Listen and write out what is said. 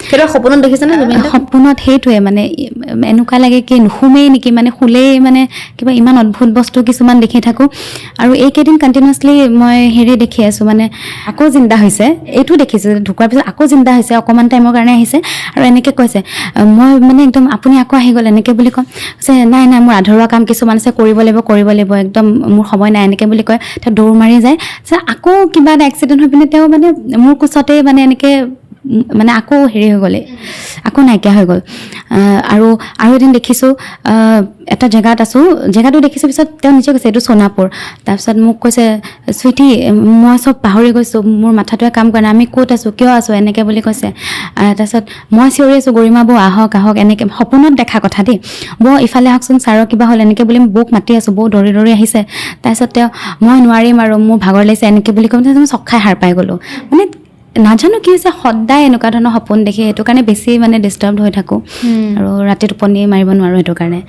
সেইটো সপোনত দেখিছেনে জুবিন দাক? সপোনত সেইটোৱে মানে এনেকুৱা লাগে কি নুশুমেই নেকি, মানে শুলেই মানে কিবা ইমান অদ্ভুত বস্তু কিছুমান দেখি থাকোঁ। আৰু এইকেইদিন কণ্টিনিউৱাছলি মই হেৰি দেখি আছোঁ, মানে আকৌ জিন্দা হৈছে, এইটো দেখিছোঁ ঢুকোৱাৰ পিছত আকৌ জিন্দা হৈছে, অকণমান টাইমৰ কাৰণে আহিছে আৰু এনেকৈ কৈছে, মই মানে একদম আপুনি আকৌ আহি গ'ল এনেকৈ বুলি ক'ম, কৈছে নাই নাই মোৰ আধৰুৱা কাম কিছুমান আছে, কৰিব লাগিব একদম মোৰ সময় নাই এনেকৈ বুলি কয়। তেওঁ দৌৰ মাৰি যায়, আকৌ কিবা এটা এক্সিডেণ্ট হৈ পিনে তেওঁ মানে মোৰ কোচতেই মানে এনেকৈ মানে আকৌ হেৰি হৈ গ'লে, আকৌ নাইকিয়া হৈ গ'ল। আৰু এদিন দেখিছোঁ এটা জেগাত আছোঁ, জেগাটো দেখিছোঁ, পিছত তেওঁ নিজে কৈছে এইটো সোণাপুৰ। তাৰপিছত মোক কৈছে চুইটি মই চব পাহৰি গৈছোঁ, মোৰ মাথাটোৱে কাম কৰা নাই, আমি ক'ত আছোঁ, কিয় আছোঁ, এনেকৈ বুলি কৈছে। তাৰপিছত মই চিঞৰি আছোঁ গৰিমা বৌ আহক আহক, এনেকৈ সপোনত দেখা কথা দেই, বৌ ইফালে আহকচোন, ছাৰৰ কিবা হ'ল এনেকৈ বুলি বৌক মাতি আছোঁ, বৌ দৌৰি দৌৰি আহিছে। তাৰপিছত তেওঁ মই নোৱাৰিম আৰু মোৰ ভাগৰ লাগিছে এনেকৈ বুলি ক'ম, তাৰপিছত মই চক খাই সাৰ পাই গ'লোঁ। মানে নাজানো কি হৈছে, সদায় এনেকুৱা ধৰণৰ সপোন দেখি, সেইটো কাৰণে বেছি মানে ডিষ্টাৰ্বড হৈ থাকোঁ আৰু ৰাতি টোপনি মাৰিব নোৱাৰোঁ সেইটো কাৰণে।